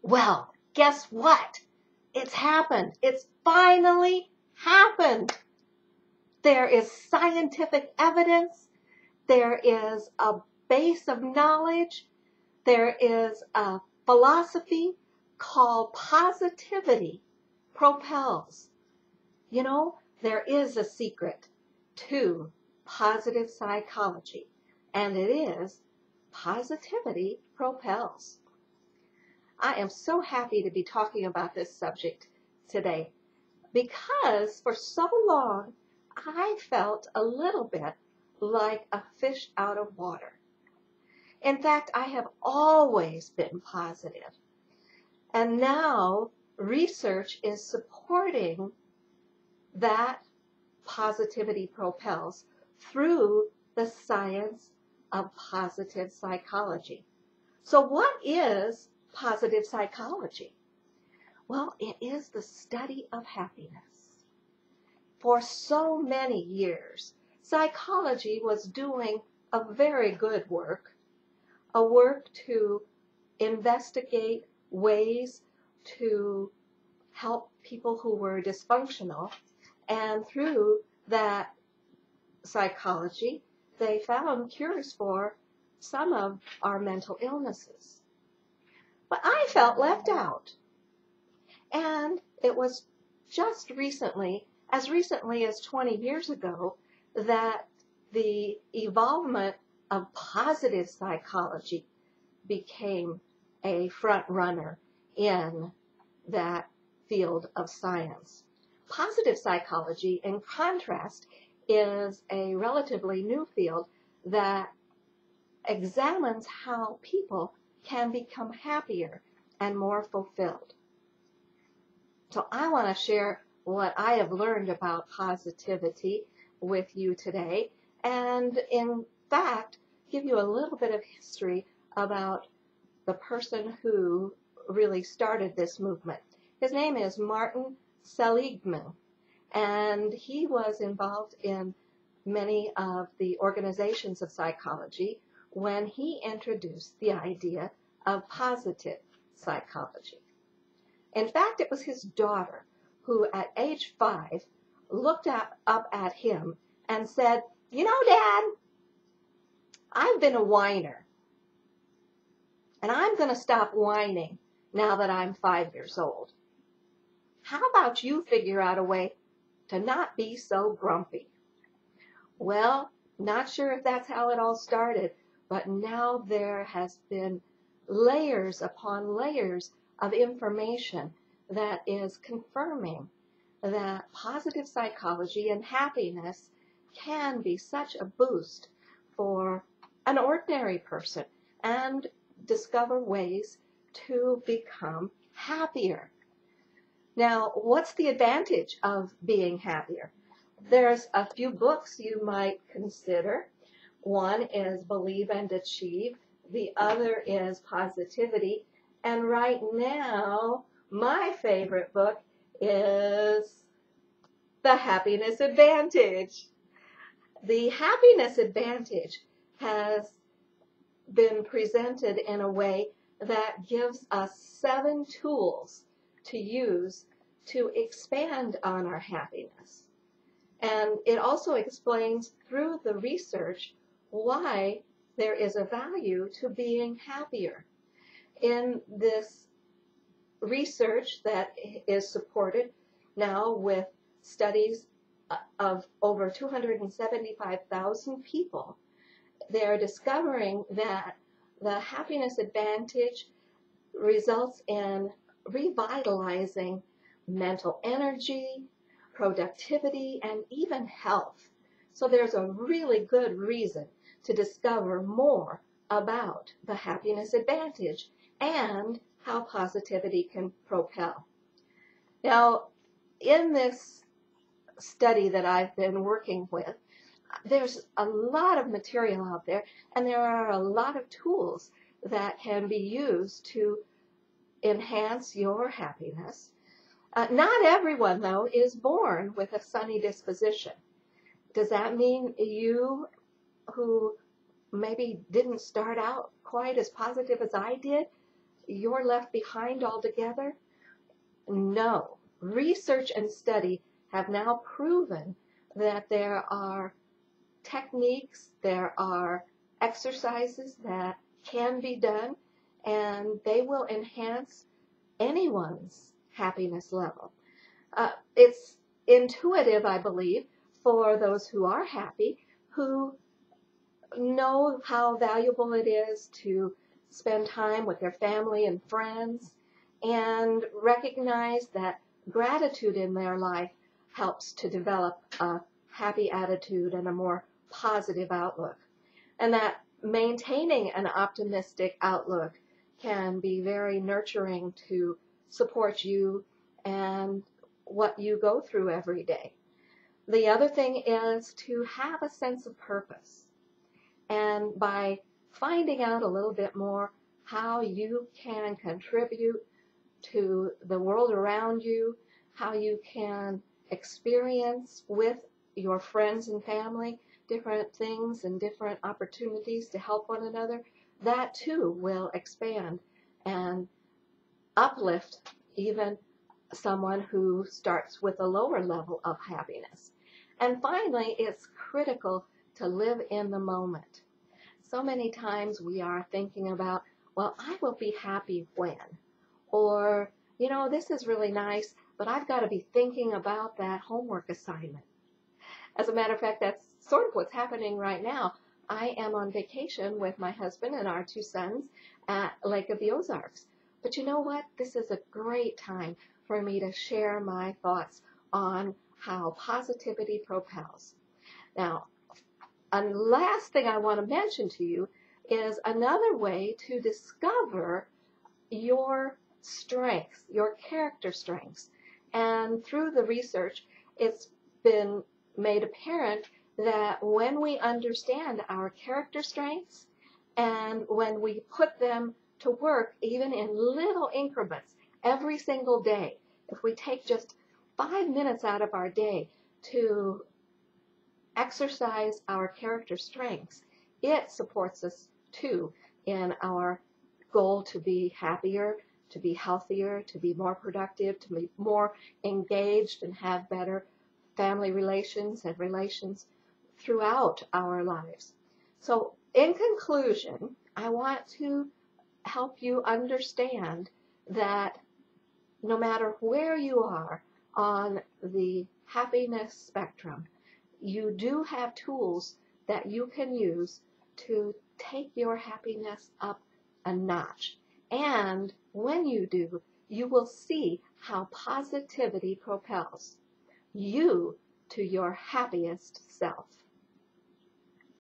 Well, guess what? It's happened. It's finally happened. There is scientific evidence. There is a base of knowledge. There is a philosophy called positivity, Propels. You know, there is a secret to positive psychology, and it is positivity propels. I am so happy to be talking about this subject today because for so long I felt a little bit like a fish out of water. In fact, I have always been positive. And now research is supporting that positivity propels through the science of positive psychology. So what is positive psychology? Well, it is the study of happiness. For so many years, psychology was doing a very good work, a work to investigate ways to help people who were dysfunctional, and through that psychology, they found cures for some of our mental illnesses. But I felt left out. And it was just recently as 20 years ago, that the evolvement of positive psychology became a front runner in that field of science. Positive psychology, in contrast, is a relatively new field that examines how people can become happier and more fulfilled. So I want to share what I have learned about positivity with you today, and in fact, give you a little bit of history about the person who really started this movement. His name is Martin Seligman, and he was involved in many of the organizations of psychology when he introduced the idea of positive psychology. In fact, it was his daughter who, at age 5, looked up at him and said, "You know, Dad, I've been a whiner, and I'm going to stop whining now that I'm 5 years old. How about you figure out a way to not be so grumpy?" Well, not sure if that's how it all started, but now there has been layers upon layers of information that is confirming that positive psychology and happiness can be such a boost for an ordinary person and discover ways to become happier. Now, what's the advantage of being happier? There's a few books you might consider. One is Believe and Achieve. The other is Positivity. And right now, my favorite book is The Happiness Advantage. The Happiness Advantage has been presented in a way that gives us 7 tools to use to expand on our happiness. And it also explains through the research why there is a value to being happier. In this research that is supported now with studies of over 275,000 people, they're discovering that the happiness advantage results in revitalizing mental energy, productivity, and even health. So there's a really good reason to discover more about the happiness advantage and how positivity can propel. Now, in this study that I've been working with, there's a lot of material out there, and there are a lot of tools that can be used to enhance your happiness. Not everyone, though, is born with a sunny disposition. Does that mean you who maybe didn't start out quite as positive as I did, you're left behind altogether? No. Research and study have now proven that there are techniques, there are exercises that can be done, and they will enhance anyone's happiness level. It's intuitive, I believe, for those who are happy, who know how valuable it is to spend time with their family and friends, and recognize that gratitude in their life helps to develop a happy attitude and a more positive outlook. And that maintaining an optimistic outlook can be very nurturing to support you and what you go through every day. The other thing is to have a sense of purpose. And by finding out a little bit more how you can contribute to the world around you, how you can experience with your friends and family different things and different opportunities to help one another, that too will expand and uplift even someone who starts with a lower level of happiness. And finally, it's critical to live in the moment. So many times we are thinking about, well, I will be happy when, or, you know, this is really nice, but I've got to be thinking about that homework assignment. As a matter of fact, that's sort of what's happening right now. I am on vacation with my husband and our 2 sons at Lake of the Ozarks. But you know what? This is a great time for me to share my thoughts on how positivity propels. Now, a last thing I want to mention to you is another way to discover your strengths, your character strengths. And through the research, it's been made apparent that when we understand our character strengths and when we put them to work even in little increments every single day, if we take just 5 minutes out of our day to exercise our character strengths, it supports us too in our goal to be happier, to be healthier, to be more productive, to be more engaged and have better family relations and relations throughout our lives. So in conclusion, I want to help you understand that no matter where you are on the happiness spectrum, you do have tools that you can use to take your happiness up a notch. And when you do, you will see how positivity propels you to your happiest self.